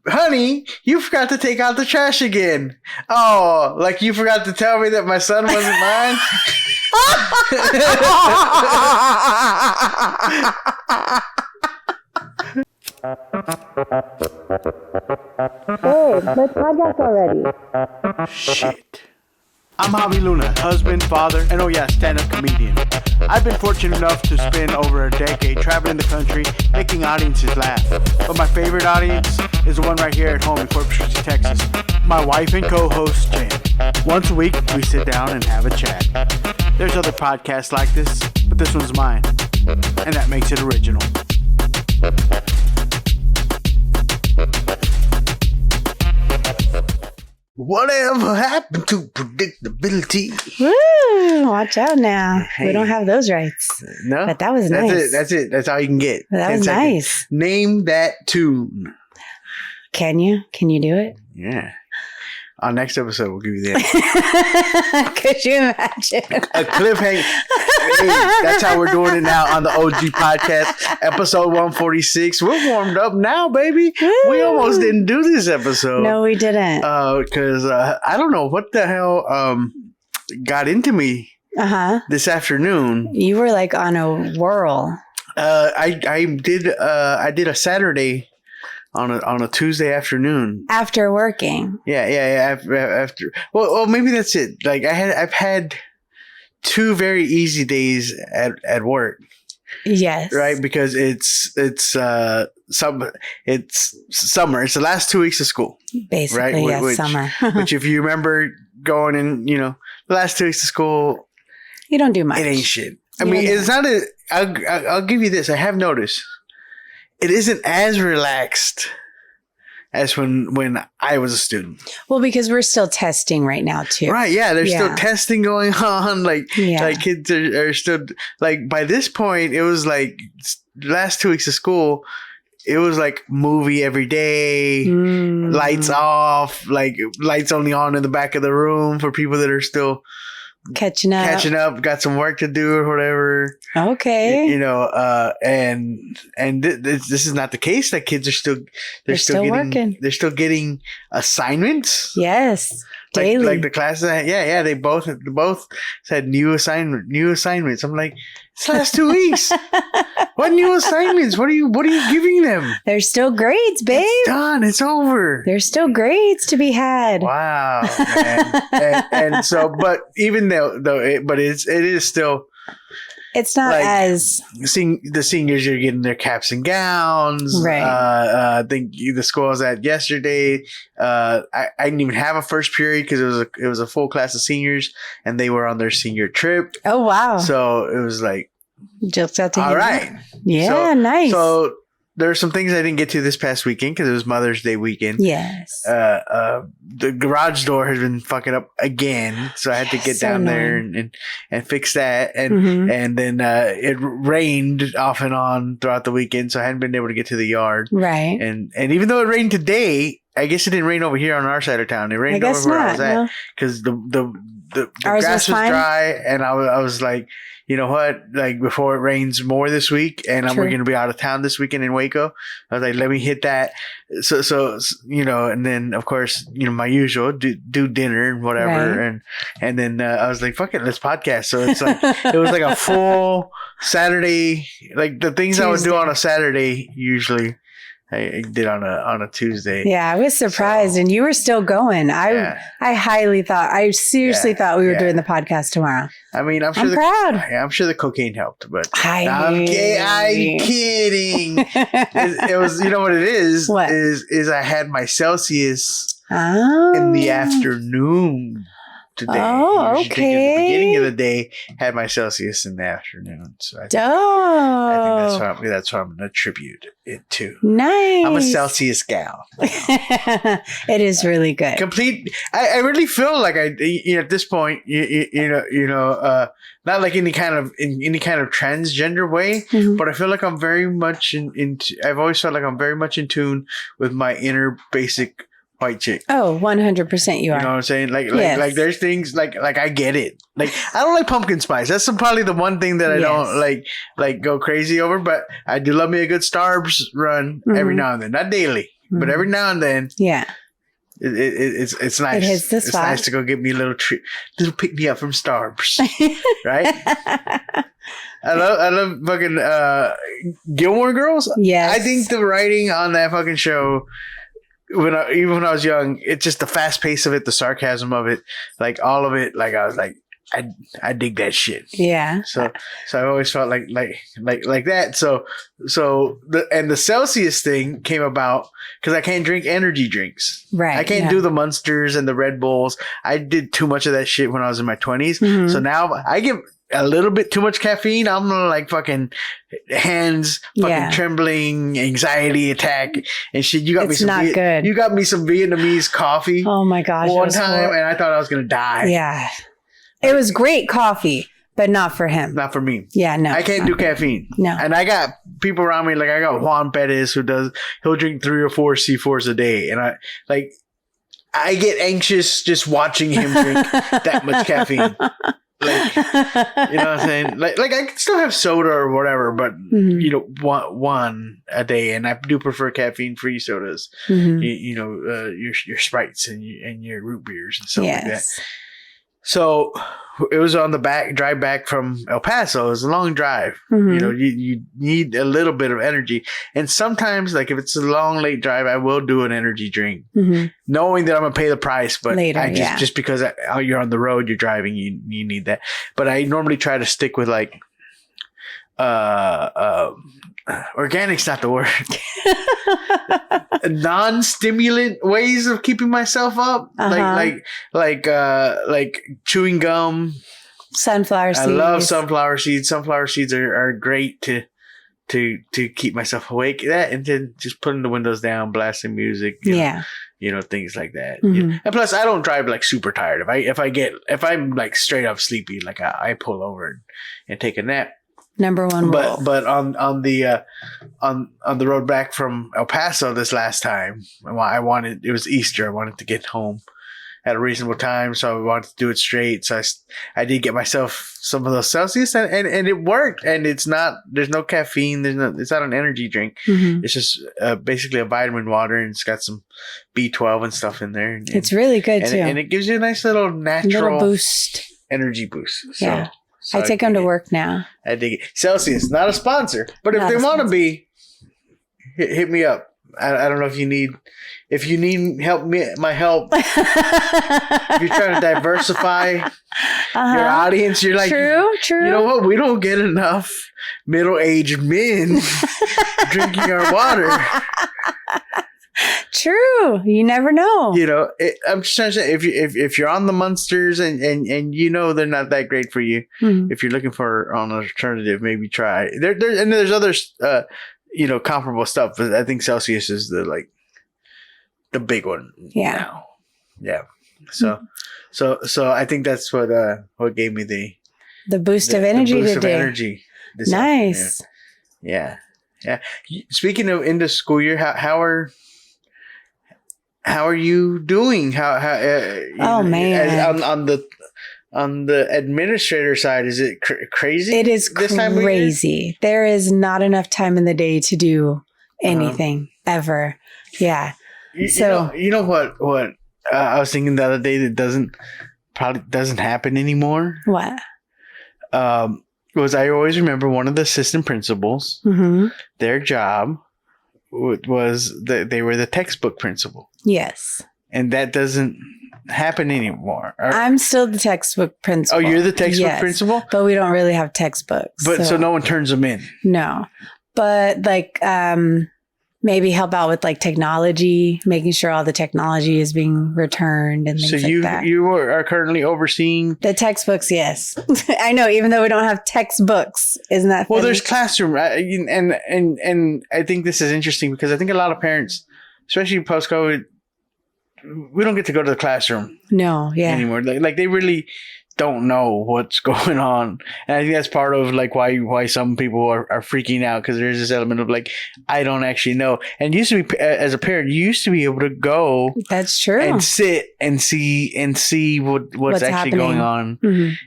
honey, you forgot to take out the trash again. Oh, like you forgot to tell me that my son wasn't mine? Hey, let's podcast already. Shit. I'm Javi Luna, husband, father, and stand-up comedian. I've been fortunate enough to spend over a decade traveling the country, making audiences laugh. But my favorite audience is the one right here at home in Corpus Christi, Texas. My wife and co-host, Jen. Once a week, we sit down and have a chat. There's other podcasts like this, but this one's mine. And that makes it original. Whatever happened to predictability? Woo! Watch out now. Hey. We don't have those rights. No? But that was nice. That's it. That's all you can get. That 10 was seconds. nice. Name that tune. Can you? Can you do it? Yeah. Our next episode, we'll give you the answer. Could you imagine? A cliffhanger. Hey, that's how we're doing it now on the OG podcast, episode 146. We're warmed up now, baby. Woo. We almost didn't do this episode. No, we didn't. Because I don't know what the hell got into me this afternoon. You were like on a whirl. I did a Saturday on a Tuesday afternoon After working. Yeah. After well, maybe that's it. Like I've had 2 very easy days at work. Yes. Right, because it's summer. It's the last 2 weeks of school. Basically, right? yes, summer. Which, if you remember going in, the last 2 weeks of school, You don't do much. it ain't shit. I mean, it's not a. I'll give you this. I have noticed it isn't as relaxed as when I was a student. Well, because we're still testing right now too. Right, yeah. There's still testing going on. Like kids are still, like, by this point, it was like last 2 weeks of school, it was like movie every day, lights off, like lights only on in the back of the room for people that are still catching up, got some work to do or whatever. Okay. This is not the case. That kids are still working. They're still getting assignments. Yes. Daily. Like the classes. Yeah. They both had new assignments. I'm like, it's the last 2 weeks. What new assignments? What are you giving them? There's still grades, babe. It's done. It's over. There's still grades to be had. Wow, man. and so, but even but it is still. It's not like, as seeing the seniors are getting their caps and gowns. Right. I think the school I was at yesterday. I didn't even have a first period because it was a full class of seniors and they were on their senior trip. Oh wow! So it was like, just out to all right. Yeah, nice. So there are some things I didn't get to this past weekend because it was Mother's Day weekend. Yes. The garage door has been fucking up again, so I had to get down there and fix that. And then it rained off and on throughout the weekend, so I hadn't been able to get to the yard. Right. And even though it rained today, I guess it didn't rain over here on our side of town. It rained over where I was at because the grass was dry, and I was like, you know what? Like, before it rains more this week, and we're going to be out of town this weekend in Waco, I was like, let me hit that. So and then of course, my usual do dinner and whatever, right. and then I was like, fuck it, let's podcast. So it's like it was like a full Saturday, like the things Tuesday. I would do on a Saturday usually. I did on a Tuesday. Yeah, I was surprised, and you were still going. I seriously thought we were doing the podcast tomorrow. I mean, I'm proud. I'm sure the cocaine helped, but I'm kidding. It was, you know what it is? What? Is I had my Celsius in the afternoon today. Oh, okay. At the beginning of the day, had my Celsius in the afternoon. So I think that's what I'm going to attribute it to. Nice. I'm a Celsius gal. It is really good. I really feel like at this point, not like any kind of transgender way, but I feel like I'm very much I've always felt like I'm very much in tune with my inner basic white chick. Oh, 100% you are. You know what I'm saying? Like there's things like I get it. Like, I don't like pumpkin spice. That's probably the one thing that I don't like go crazy over, but I do love me a good Starbucks run every now and then. Not daily, but every now and then, it's nice. It hits the It's spot. nice to go get me a little treat, little pick me up from Starbucks, right? I love fucking Gilmore Girls. Yes, I think the writing on that fucking show, even when I was young, it's just the fast pace of it, the sarcasm of it, like all of it. Like I was like, I dig that shit. Yeah. So I always felt like that. So the Celsius thing came about because I can't drink energy drinks. Right. I can't do the Monsters and the Red Bulls. I did too much of that shit when I was in my 20s. Mm-hmm. So now I give a little bit too much caffeine, I'm gonna like fucking hands fucking trembling, anxiety attack and shit. You got it's me some not good. You got me some Vietnamese coffee. Oh my gosh. One time and I thought I was gonna die. Yeah. It was great coffee, but not for him. Not for me. Yeah, no. I can't do caffeine. No. And I got people around me, like I got Juan Perez he'll drink 3 or 4 C4s a day. And I get anxious just watching him drink that much caffeine. Like, you know what I'm saying? Like I can still have soda or whatever, but you know, one a day, and I do prefer caffeine-free sodas. Mm-hmm. Your Sprites and your root beers and stuff like that. So it was on the drive back from El Paso. It was a long drive. Mm-hmm. You know, you need a little bit of energy. And sometimes, like if it's a long, late drive, I will do an energy drink, knowing that I'm going to pay the price. But later, just because you're on the road, you're driving, you need that. But I normally try to stick with like, organic's not the word. Non-stimulant ways of keeping myself up, like chewing gum, sunflower seeds. I love sunflower seeds. Sunflower seeds are great to keep myself awake. That and then just putting the windows down, blasting music. You know, things like that. Mm-hmm. And plus, I don't drive like super tired. If I'm like straight up sleepy, like I pull over and take a nap. Number one rule. But on the road back from El Paso this last time, it was Easter. I wanted to get home at a reasonable time, so I wanted to do it straight. So I did get myself some of those Celsius, and it worked. And there's no caffeine. It's not an energy drink. Mm-hmm. It's just basically a vitamin water, and it's got some B12 and stuff in there. And it's really good too, and it gives you a nice little natural boost, energy boost. So. Yeah. So I take them to work now. I dig it. Celsius, not a sponsor, but if they want to be, hit me up. I don't know if you need help. My help. If you're trying to diversify your audience, you're like, true. You know what? We don't get enough middle-aged men drinking our water. True. You never know. You know, I'm just trying to say, if you're on the Monsters and you know they're not that great for you, if you're looking for an alternative, maybe try. There's other comparable stuff, but I think Celsius is the big one. Yeah. Now. Yeah. So I think that's what gave me the boost of energy the boost today. Of energy. Nice. Yeah. Speaking of end of school year, how are you doing? Oh man! On the administrator side, is it crazy? It is crazy. There is not enough time in the day to do anything ever. Yeah. You know what I was thinking the other day that probably doesn't happen anymore. What? Was I always remember one of the assistant principals, their job was that they were the textbook principal. Yes. And that doesn't happen anymore. I'm still the textbook principal. Oh, you're the textbook principal? But we don't really have textbooks. But so no one turns them in? No. But maybe help out with technology, making sure all the technology is being returned and things like that. So you are currently overseeing the textbooks, yes. I know, even though we don't have textbooks, isn't that funny? Well, there's classroom, and I think this is interesting because I think a lot of parents, especially post-COVID, we don't get to go to the classroom. No, yeah. Anymore. Like they really don't know what's going on. And I think that's part of like why some people are freaking out, because there's this element of like, I don't actually know. And used to be, as a parent, you used to be able to go, that's true, and sit and see what's actually happening. Going on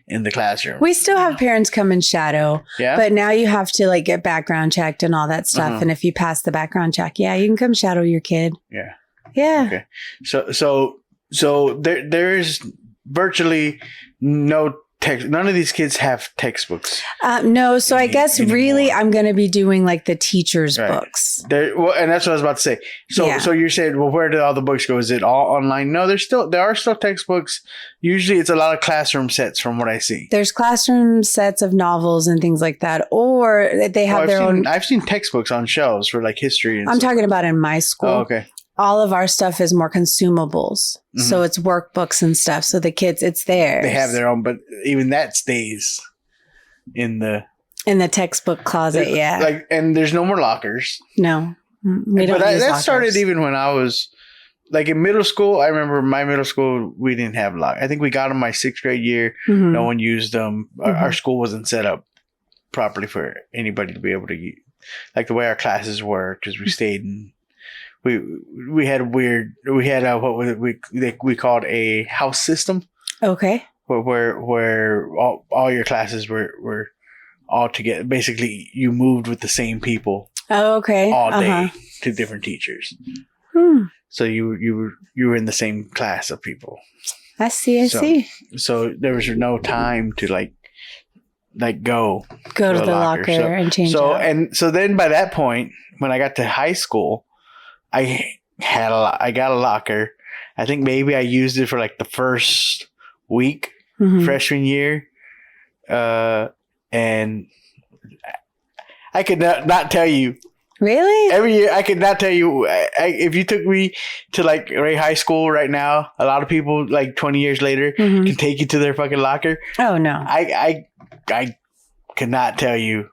in the classroom. We still have parents come and shadow, but now you have to like get background checked and all that stuff. And if you pass the background check, you can come shadow your kid. Yeah. Okay. So there's virtually no text. None of these kids have textbooks. No. So I guess anymore. Really I'm going to be doing like the teacher's books. Well, and that's what I was about to say. So you're saying, well, where did all the books go? Is it all online? No, there are still textbooks. Usually it's a lot of classroom sets from what I see. There's classroom sets of novels and things like that. Or they have their own. I've seen textbooks on shelves for like history. I'm talking about in my school. Oh, okay. All of our stuff is more consumables. So it's workbooks and stuff. So the kids, it's theirs. They have their own, but even that stays in the textbook closet. Like, and there's no more lockers. No, we don't. But use that lockers. Started even when I was like in middle school. I remember my middle school, we didn't have lockers. I think we got them my 6th grade year. No one used them. Our school wasn't set up properly for anybody to be able to use, like the way our classes were, because we stayed in. We had what was it? We called a house system. Okay. Where all your classes were all together. Basically, you moved with the same people. Oh, okay. All day to different teachers. So you were in the same class of people. I see. So there was no time to like go to the locker and change. So then by that point, when I got to high school, I got a locker. I think maybe I used it for like the first week, freshman year. And I could not tell you. Really? Every year, I could not tell you. If you took me to like Ray High School right now, a lot of people like 20 years later can take you to their fucking locker. Oh, no. I could not tell you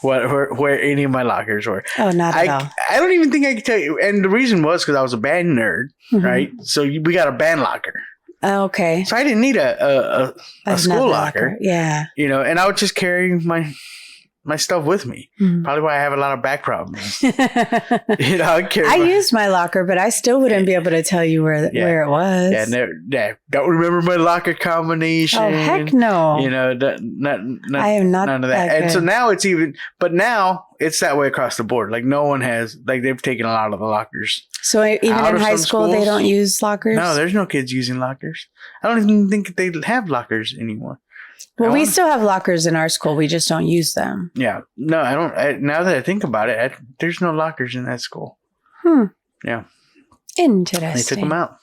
where any of my lockers were. Oh, not at all. I don't even think I could tell you. And the reason was because I was a band nerd, right? So we got a band locker. Okay. So I didn't need a school locker. Yeah. And I would just carry my stuff with me. Probably why I have a lot of back problems. I used my locker, but I still wouldn't be able to tell you where it was. Yeah, don't remember my locker combination. Oh, heck no. I am not none of that. And so now now it's that way across the board. Like no one has, like they've taken a lot of the lockers. So even in high school, they don't use lockers? No, there's no kids using lockers. I don't even think they have lockers anymore. Well, we still have lockers in our school. We just don't use them. Yeah. No, I don't. Now that I think about it, there's no lockers in that school. Yeah. Interesting. They took them out.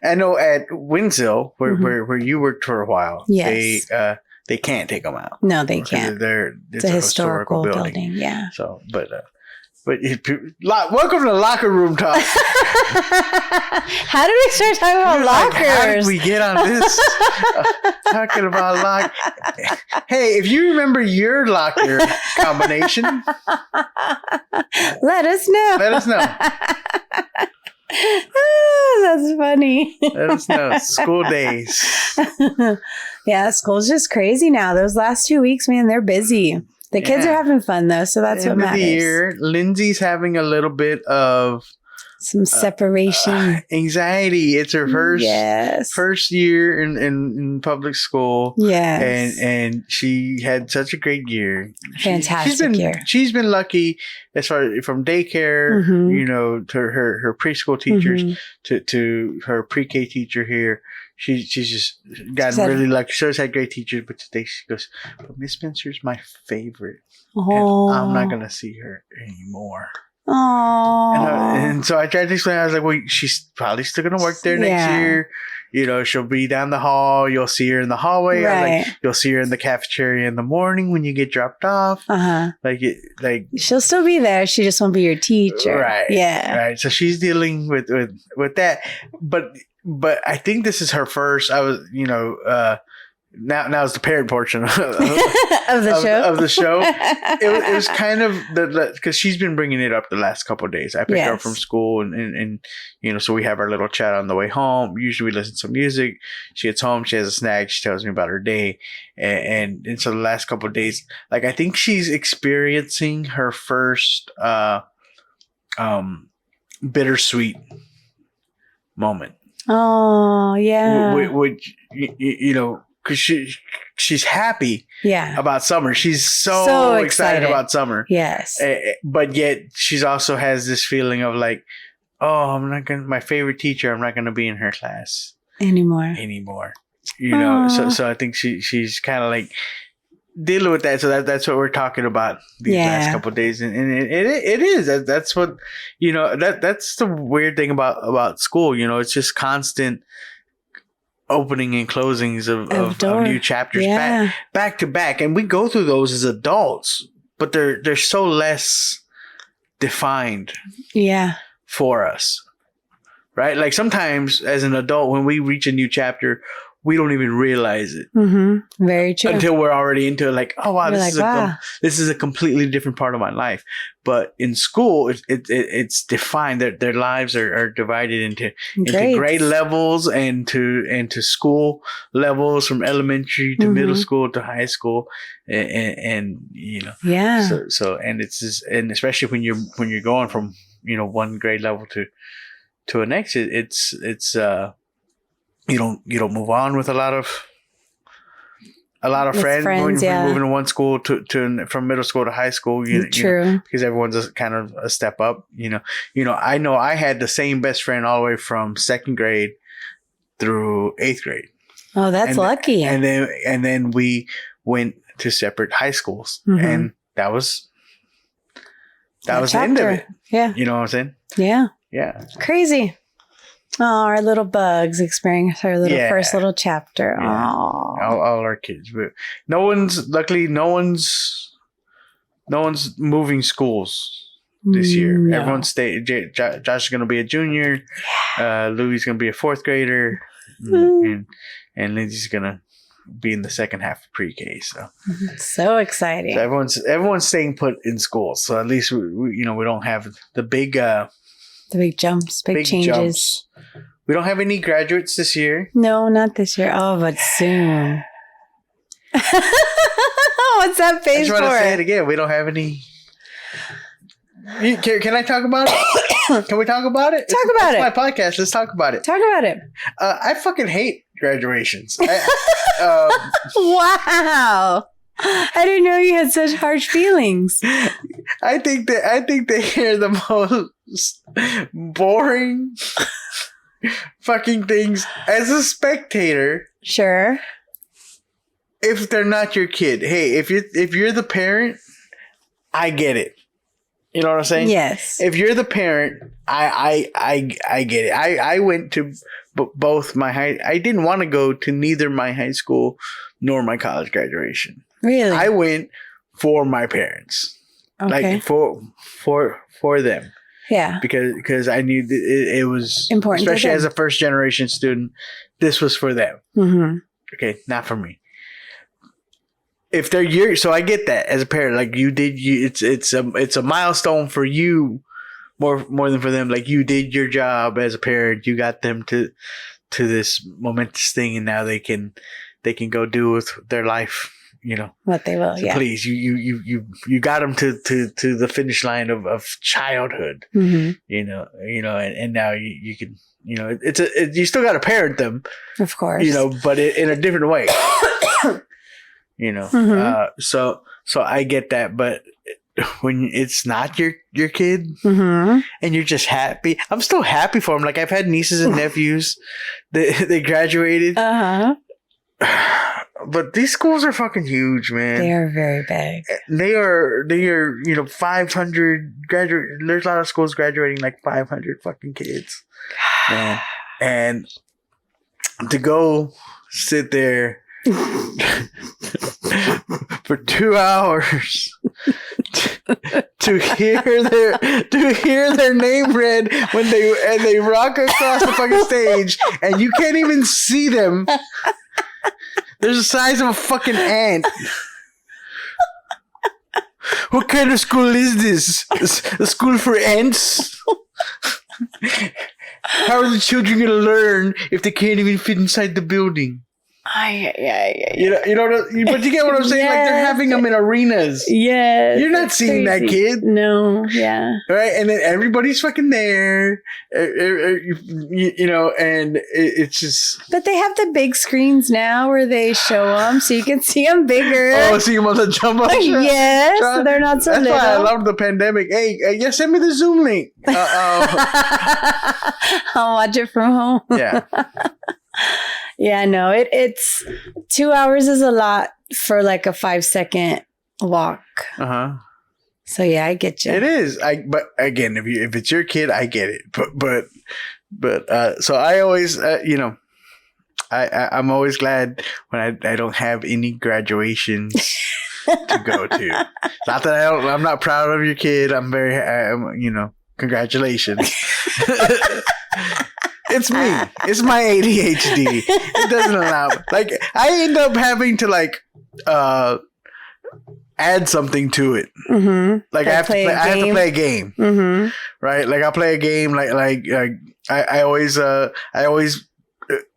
I know at Winslow, where you worked for a while, yes. they can't take them out. No, they can't. It's a historical building. Yeah. So, but welcome to Locker Room Talk. How did we start talking about lockers? How did we get on this? Talking about lock. Hey, if you remember your locker combination, let us know. Let us know. Oh, that's funny. Let us know. School days. Yeah, school's just crazy now. Those last 2 weeks, man, they're busy. The kids are having fun though, so that's what matters. Year, Lindsay's having a little bit of some separation anxiety. It's her first year in public school. Yes, and she had such a great year. Fantastic year. She's been lucky as far as from daycare, to her preschool teachers to her pre-K teacher here. She's just gotten really lucky. She always had great teachers, but today she goes, but Miss Spencer's my favorite. Oh. And I'm not going to see her anymore. Oh. And so I tried to explain. I was like, well, she's probably still going to work there next year. She'll be down the hall. You'll see her in the hallway. Right. You'll see her in the cafeteria in the morning when you get dropped off. Like she'll still be there. She just won't be your teacher. Right. Yeah. Right. So she's dealing with that. But I think this is her first. now it's the parent portion of the show. It was kind of because she's been bringing it up the last couple of days. I picked her up from school and so we have our little chat on the way home. Usually we listen to some music. She gets home, she has a snack, she tells me about her day, and so the last couple of days, like I think she's experiencing her first bittersweet moment. Oh yeah, which because she's happy about summer. She's so excited about summer. Yes, but yet she's also has this feeling of like, oh, I'm not gonna my favorite teacher. I'm not gonna be in her class anymore. So I think she's kind of like dealing with that. So that's what we're talking about these last couple of days, and it is that's what that's the weird thing about school. It's just constant opening and closings of new chapters back to back, and we go through those as adults, but they're so less defined for us, right? Like sometimes as an adult, when we reach a new chapter, we don't even realize it. Mm-hmm. Very true. Until we're already into it, like, oh wow, this is a completely different part of my life. But in school, it's defined that their lives are divided into grade levels and to school levels, from elementary to middle school to high school, and So and it's just, and especially when you're going from one grade level to a next, it's you don't move on with a lot of friends when you're moving to one school to from middle school to high school. True. Because everyone's kind of a step up. I know I had the same best friend all the way from second grade through 8th grade. Oh, that's lucky. And then we went to separate high schools, and that was the end of it. Yeah. You know what I'm saying? Yeah. Yeah. Crazy. Oh, our little bugs experiencing her first little chapter. Yeah. Oh, all our kids. But no one's moving schools this year. No. Everyone's staying. Josh is going to be a junior. Louis is going to be a 4th grader, and Lindsay's going to be in the second half of pre-K. So exciting. So everyone's staying put in school. So at least we don't have the big. The big jumps, big changes. Jumps. We don't have any graduates this year. No, not this year. Oh, but soon. What's that face for? I just want to say it again. We don't have any. Can I talk about it? Can we talk about it? Talk about it. It's my podcast. Let's talk about it. Talk about it. I fucking hate graduations. Wow. I didn't know you had such harsh feelings. I think they are the most boring fucking things as a spectator. Sure. If they're not your kid, hey, if you're the parent, I get it. You know what I'm saying? Yes. If you're the parent, I get it. I went to both I didn't want to go to neither my high school nor my college graduation. Really? I went for my parents. Okay. Like for them. Yeah. Because I knew it was important, especially as a first generation student. This was for them. Mm-hmm. Okay, not for me. If they're your, so I get that as a parent. Like it's a milestone for you more than for them. Like you did your job as a parent. You got them to this momentous thing, and now they can go do with their life. What they will. So please, you got them to the finish line of childhood. Mm-hmm. And now you can, you still got to parent them, of course. But in a different way. Mm-hmm. So I get that, but when it's not your kid, mm-hmm. and you're just happy, I'm still happy for them. Like I've had nieces and nephews they graduated. But these schools are fucking huge, man. They are very big. They are 500 graduate. There's a lot of schools graduating like 500 fucking kids, man. And to go sit there for 2 hours to hear their name read when they rock across the fucking stage, and you can't even see them. They're the size of a fucking ant. What kind of school is this? A school for ants? How are the children going to learn if they can't even fit inside the building? You know, but you get what I'm saying? Yes. Like, they're having them in arenas. Yes. You're not seeing crazy. That kid. No, yeah. Right? And then everybody's fucking there. You know, and it's just... But they have the big screens now where they show them so you can see them bigger. Oh, see them on the jump up? Yes, so they're not so little. That's why I love the pandemic. Hey, yeah, send me the Zoom link. I'll watch it from home. Yeah. Yeah, no, it's 2 hours is a lot for like a 5-second walk. So yeah, I get you. It is. But again, if it's your kid, I get it. But so I always, you know, I'm always glad when I don't have any graduations to go to. Not that I'm not proud of your kid. I'm very, you know, congratulations. It's me. It's my ADHD. It doesn't allow me. Like, I end up having to like add something to it. Mm-hmm. Like I have to play a game. Mm-hmm. Right? Like I play a game. Like I always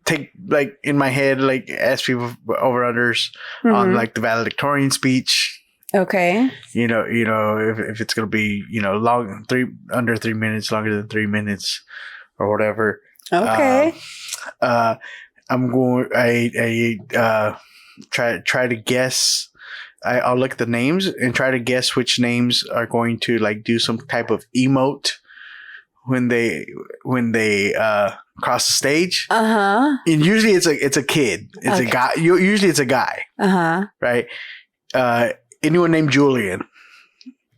take like in my head like ask people over unders on like the valedictorian speech. Okay. You know if it's gonna be under 3 minutes, longer than 3 minutes, or whatever. Okay. I'm going. I try to guess. I'll look at the names and try to guess which names are going to like do some type of emote when they cross the stage. And usually it's a kid. It's a guy. Usually it's a guy. Right. Anyone named Julian,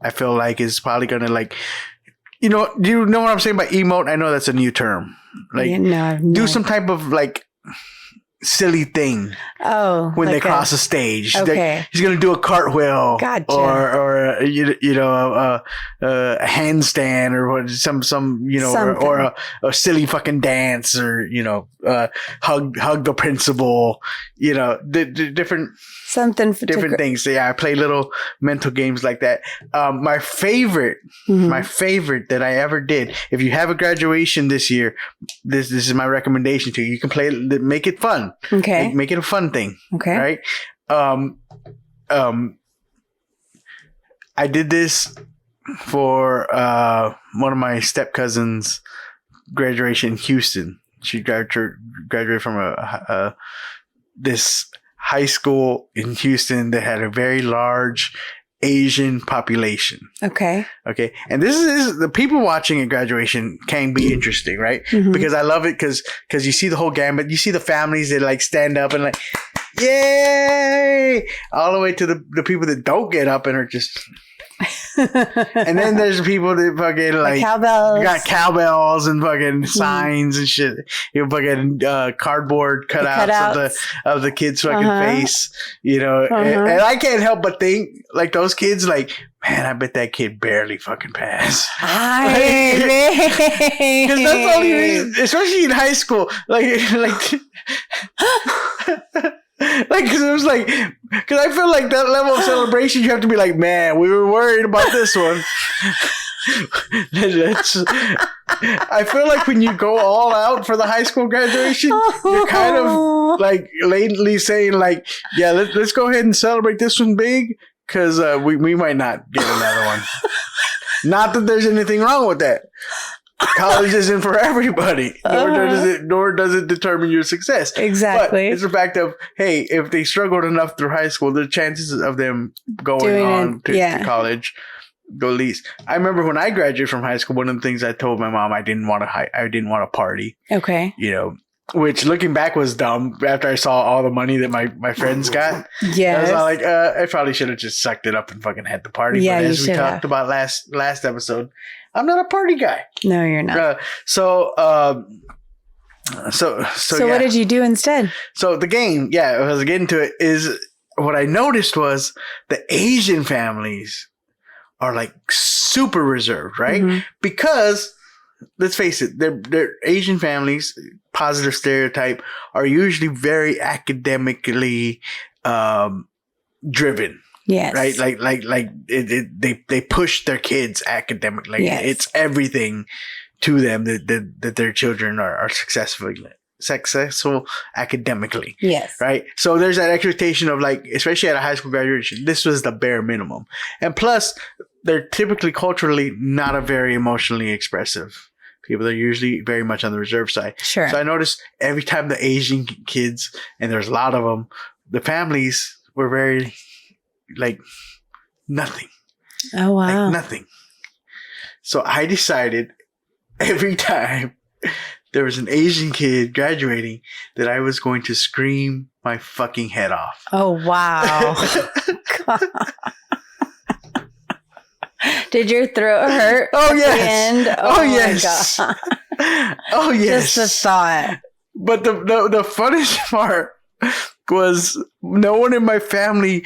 I feel like is probably gonna like. Do you know what I'm saying by emote? I know that's a new term. Like, do some type of like silly thing. Oh, when like they cross a stage. Okay, he's gonna do a cartwheel. Gotcha. Or a handstand or some or a silly fucking dance or hug the principal. Different. Something for different things. So yeah, I play little mental games like that. My favorite that I ever did. If you have a graduation this year, this is my recommendation to you. You can play, make it fun. Okay, make it a fun thing. Okay, right. I did this for one of my step cousins' graduation in Houston. She graduated from this high school in Houston that had a very large Asian population. Okay. And this is the people watching a graduation can be interesting, right? Mm-hmm. Because I love it because you see the whole gamut. You see the families that like stand up and like, yay! All the way to the people that don't get up and are just... And then there's people that fucking like cowbells. Got cowbells and fucking signs and shit. Fucking cardboard cutouts of the kid's fucking face. And I can't help but think like those kids like, man, I bet that kid barely fucking passed. Because that's the only reason, especially in high school. Because it was like, because I feel like that level of celebration, you have to be like, man, we were worried about this one. I feel like when you go all out for the high school graduation, you're kind of like lately saying like, yeah, let's go ahead and celebrate this one big because we might not get another one. Not that there's anything wrong with that. College isn't for everybody, nor does it determine your success. Exactly. But it's the fact of, hey, if they struggled enough through high school, the chances of them going to college go least. I remember when I graduated from high school, one of the things I told my mom, I didn't want to party. Okay. Which looking back was dumb after I saw all the money that my friends got. Yeah. I was like, I probably should have just sucked it up and fucking had the party. Yeah, but as we talked about last episode, I'm not a party guy. No, you're not. So what did you do instead? So the game, I was getting to it, is what I noticed was the Asian families are like super reserved, right? Mm-hmm. Because let's face it, they're Asian families, positive stereotype are usually very academically driven. Yes. Right. They push their kids academically. Yes. It's everything to them that their children are successful academically. Yes. Right. So there's that expectation of like, especially at a high school graduation, this was the bare minimum. And plus, they're typically culturally not a very emotionally expressive people. They're usually very much on the reserve side. Sure. So I noticed every time the Asian kids, and there's a lot of them, the families were very like nothing. Oh, wow. Like nothing. So I decided every time there was an Asian kid graduating that I was going to scream my fucking head off. Oh, wow. Did your throat hurt? Oh, yes. At the end? Oh yes. My God. Oh, yes. Just the thought. But the funniest part was no one in my family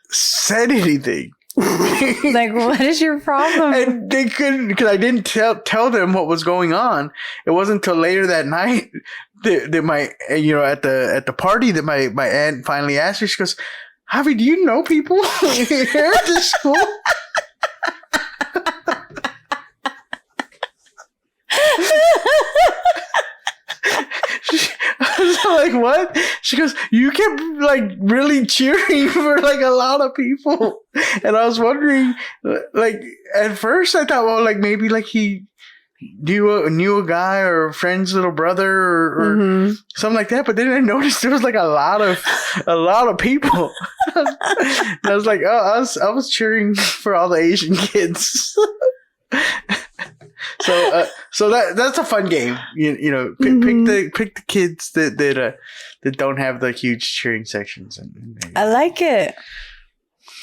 said anything. Like, what is your problem? And they couldn't, because I didn't tell them what was going on. It wasn't until later that night that my, at the party that my aunt finally asked me. She goes, "Javi, do you know people here at the school?" I was like, "What?" She goes, "You kept like really cheering for like a lot of people," and I was wondering, like at first I thought, well, like maybe like he knew a guy or a friend's little brother or something like that. But then I noticed there was like a lot of people. And I was like, oh, I was cheering for all the Asian kids. So that's a fun game. Pick the kids that don't have the huge cheering sections. I like it.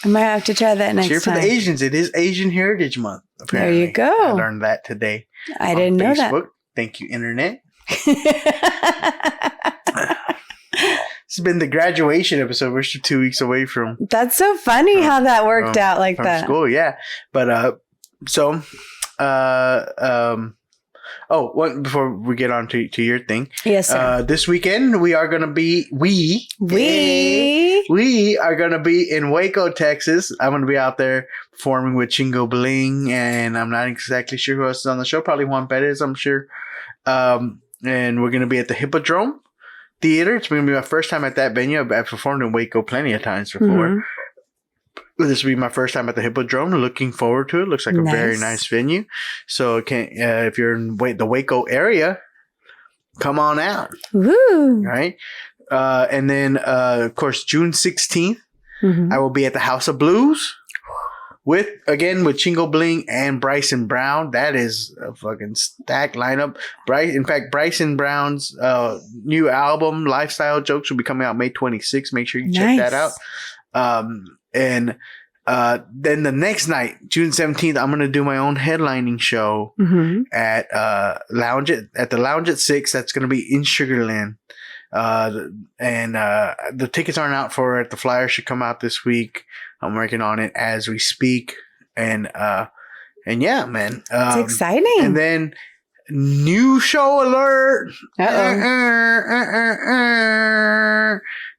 I might have to try that next time. Cheer for the Asians. It is Asian Heritage Month. Apparently. There you go. I learned that today. I didn't know that. Thank you, Internet. It's been the graduation episode. We're still 2 weeks away from. That's so funny how that worked out like from that. School, yeah. But before we get on to your thing. Yes, sir. This weekend we are going to be we are going to be in Waco, Texas. I'm going to be out there performing with Chingo Bling, and I'm not exactly sure who else is on the show. Probably Juan Perez, I'm sure. And we're going to be at the Hippodrome Theater. It's going to be my first time at that venue. I've performed in Waco plenty of times before. This will be my first time at the Hippodrome. Looking forward to it. Looks like a very nice venue. So if you're in the Waco area, come on out. Woo. Right? And then, of course, June 16th, I will be at the House of Blues with Chingo Bling and Bryson Brown. That is a fucking stacked lineup. Bryson Brown's new album, Lifestyle Jokes, will be coming out May 26th. Make sure you check that out. And then the next night, June 17th, I'm going to do my own headlining show at the Lounge at 6. That's going to be in Sugarland. And the tickets aren't out for it. The flyer should come out this week. I'm working on it as we speak. And yeah, man. It's exciting. And then new show alert.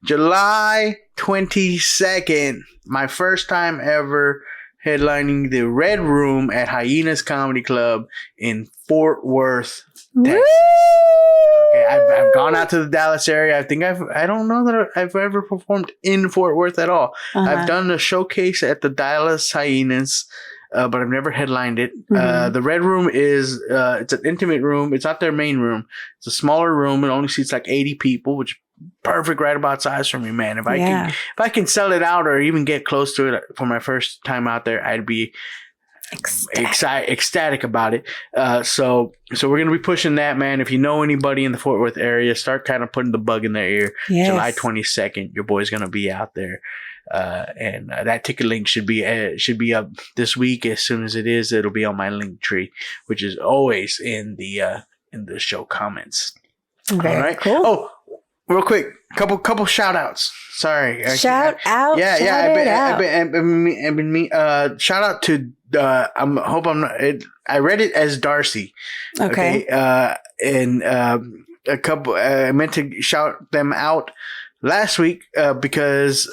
July 22nd. My first time ever headlining the Redroom at Hyenas Comedy Club in Fort Worth, Texas. Okay, I've gone out to the Dallas area. I don't know that I've ever performed in Fort Worth at all. I've done a showcase at the Dallas Hyenas, but I've never headlined it. The Red Room is it's an intimate room. It's not their main room. It's a smaller room. It only seats like 80 people, which perfect right about size for me, man. If I can sell it out or even get close to it for my first time out there, I'd be ecstatic about it. So we're gonna be pushing that, man. If you know anybody in the Fort Worth area, start kind of putting the bug in their ear. Yes. July 22nd, your boy's gonna be out there. And that ticket link should be up this week. As soon as it is, it'll be on my link tree, which is always in the show comments. Very cool. Oh, real quick, couple shout outs. Sorry. Shout out. Yeah. Shout out to, I read it as Darcy. Okay. And a couple, I meant to shout them out last week because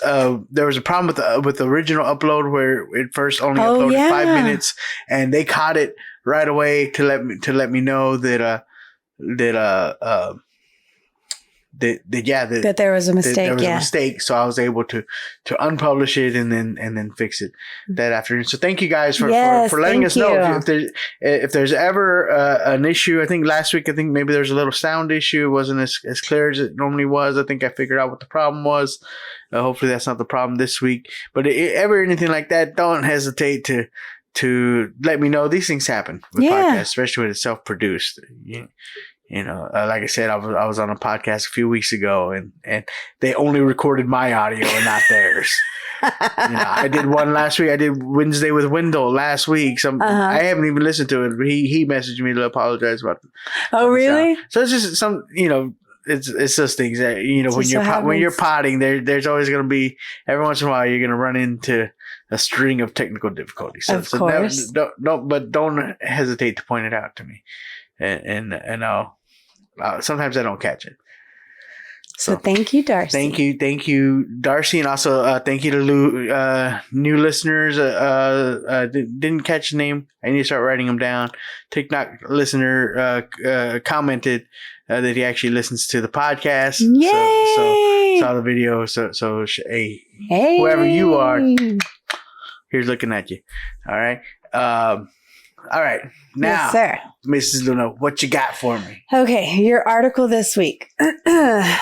there was a problem with the original upload where it first only uploaded 5 minutes, and they caught it right away to let me know that there was a mistake. There was a mistake, so I was able to unpublish it and then fix it that afternoon. So thank you guys for letting us know if there's ever an issue. I think last week maybe there was a little sound issue. It wasn't as clear as it normally was. I think I figured out what the problem was. Hopefully that's not the problem this week. But ever anything like that, don't hesitate to let me know. These things happen with podcasts, especially when it's self-produced. You know, like I said, I was on a podcast a few weeks ago, and they only recorded my audio and not theirs. I did one last week. I did Wednesday with Wendell last week. I haven't even listened to it. But he messaged me to apologize about. Oh, really? So it's just some, it's those things that when you're potting, there's always going to be, every once in a while you're going to run into a string of technical difficulties. So, of course. Don't hesitate to point it out to me, and I'll. Sometimes I don't catch it. So thank you, Darcy. Thank you, Darcy, and also thank you to new listeners. Didn't catch the name. I need to start writing them down. TikTok listener commented that he actually listens to the podcast. Yay! So saw the video. So hey, whoever you are, here's looking at you. All right. All right. Now, yes, sir. Mrs. Luna, what you got for me? Okay, your article this week.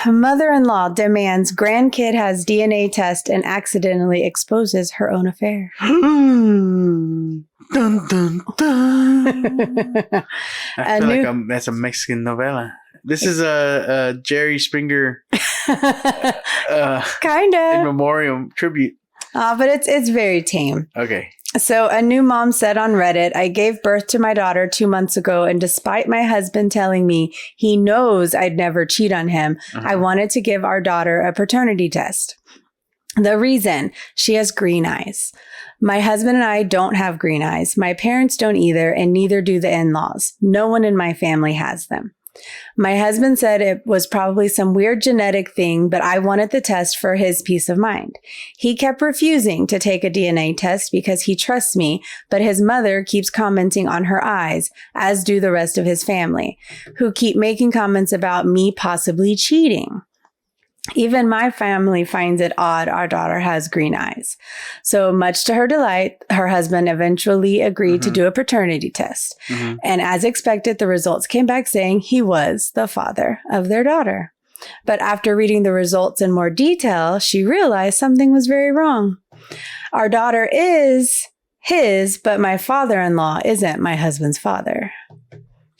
Mother-in-law demands grandkid has DNA test and accidentally exposes her own affair. Dun, dun, dun. I feel like that's a Mexican novela. This is a Jerry Springer kind of in memoriam tribute. But it's very tame. Okay. So a new mom said on Reddit, I gave birth to my daughter 2 months ago, and despite my husband telling me he knows I'd never cheat on him, I wanted to give our daughter a paternity test. The reason, she has green eyes. My husband and I don't have green eyes. My parents don't either, and neither do the in-laws. No one in my family has them. My husband said it was probably some weird genetic thing, but I wanted the test for his peace of mind. He kept refusing to take a DNA test because he trusts me, but his mother keeps commenting on her eyes, as do the rest of his family, who keep making comments about me possibly cheating. Even my family finds it odd our daughter has green eyes. So much to her delight, her husband eventually agreed to do a paternity test. And as expected, the results came back saying he was the father of their daughter. But after reading the results in more detail, she realized something was very wrong. Our daughter is his, but my father-in-law isn't my husband's father.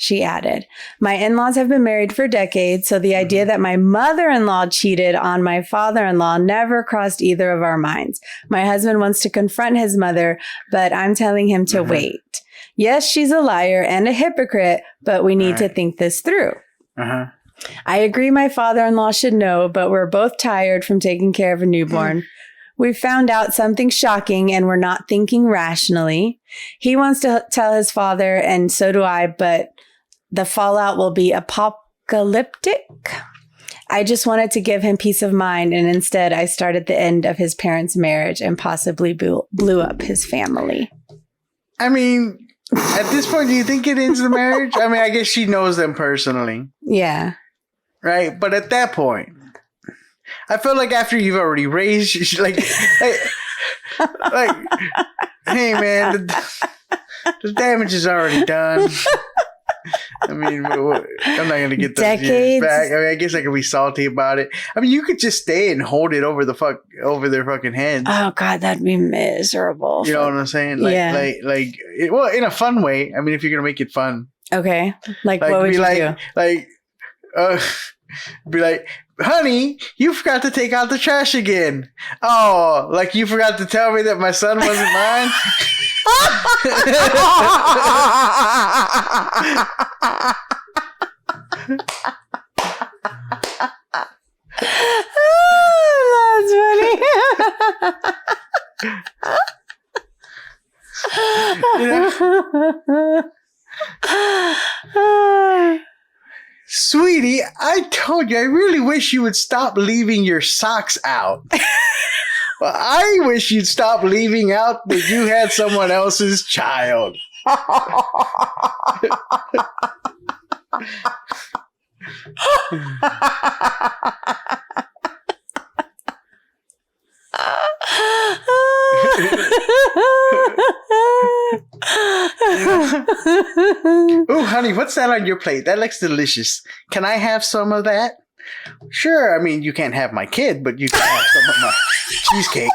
She added, my in-laws have been married for decades, so the idea that my mother-in-law cheated on my father-in-law never crossed either of our minds. My husband wants to confront his mother, but I'm telling him to wait. Yes, she's a liar and a hypocrite, but we need to think this through. I agree my father-in-law should know, but we're both tired from taking care of a newborn. We found out something shocking and we're not thinking rationally. He wants to tell his father, and so do I, but the fallout will be apocalyptic. I just wanted to give him peace of mind, and instead I started the end of his parents' marriage and possibly blew up his family. I mean, at this point, do you think it ends the marriage? I mean, I guess she knows them personally. Yeah. Right? But at that point, I feel like after you've already raised, like hey man, the damage is already done. I mean, I'm not going to get those years back. I mean, I guess I could be salty about it. I mean, you could just stay and hold it over their fucking heads. Oh God, that'd be miserable. You know what I'm saying? Like, well, in a fun way. I mean, if you're going to make it fun. Okay. Like what would you do? Be like, honey, you forgot to take out the trash again. Oh, like you forgot to tell me that my son wasn't mine? Sweetie, I told you, I really wish you would stop leaving your socks out. Well, I wish you'd stop leaving out that you had someone else's child. Oh, honey, what's that on your plate? That looks delicious. Can I have some of that? Sure, I mean, you can't have my kid, but you can have some of my cheesecake.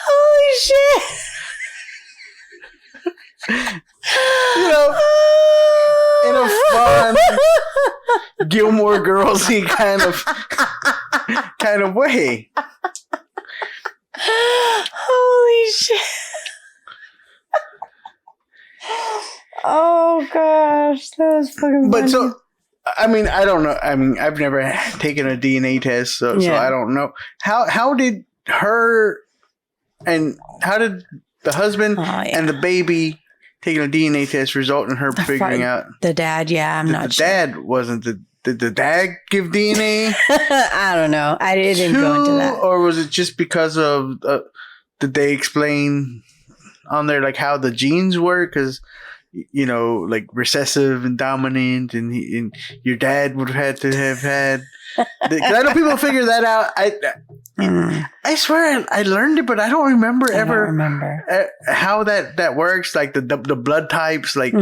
Holy shit. You know, in a fun Gilmore Girls-y kind of way. Holy shit. Oh gosh, that was fucking funny. But so, I mean, I don't know. I mean, I've never taken a DNA test, so I don't know. How did the husband and the baby taking a DNA test result in her figuring out? The dad, yeah, I'm not sure. The dad wasn't did the dad give DNA? I don't know. I didn't go into that. Or was it just because of, did they explain on there like how the genes work? Because, you know, like recessive and dominant, and your dad would have had to have had. Because I know people figure that out. I swear I learned it, but I don't remember how that works. Like the blood types, like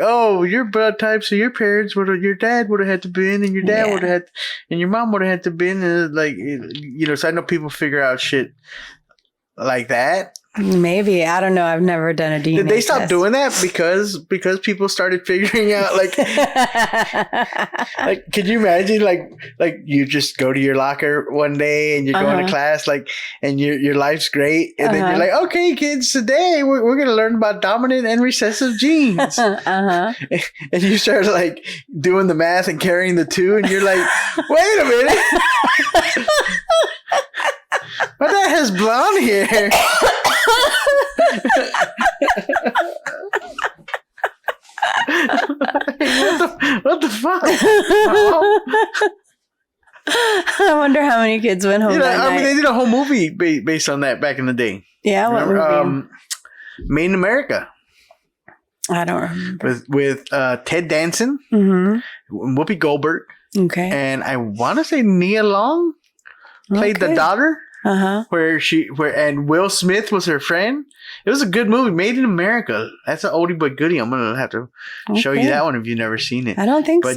oh, your blood types, so your parents your dad would have had to been, and your dad would have had, and your mom would have had to been, like, you know. So I know people figure out shit like that. Maybe, I don't know. I've never done a DNA Did they stop test. doing that because people started figuring out like could you imagine like you just go to your locker one day and you're going to class and your life's great, and then you're like, okay kids, today we're going to learn about dominant and recessive genes. And you start like doing the math and carrying the two, and you're like, wait a minute. My dad has blonde hair. What the fuck? I wonder how many kids went home that night. I mean, they did a whole movie based on that back in the day. Yeah, what movie? Made in America. I don't remember. With Ted Danson, Whoopi Goldberg, and I want to say Nia Long played the daughter. And Will Smith was her friend. It was a good movie, Made in America. That's an oldie but goodie. I'm gonna have to show you that one if you've never seen it. I don't think so.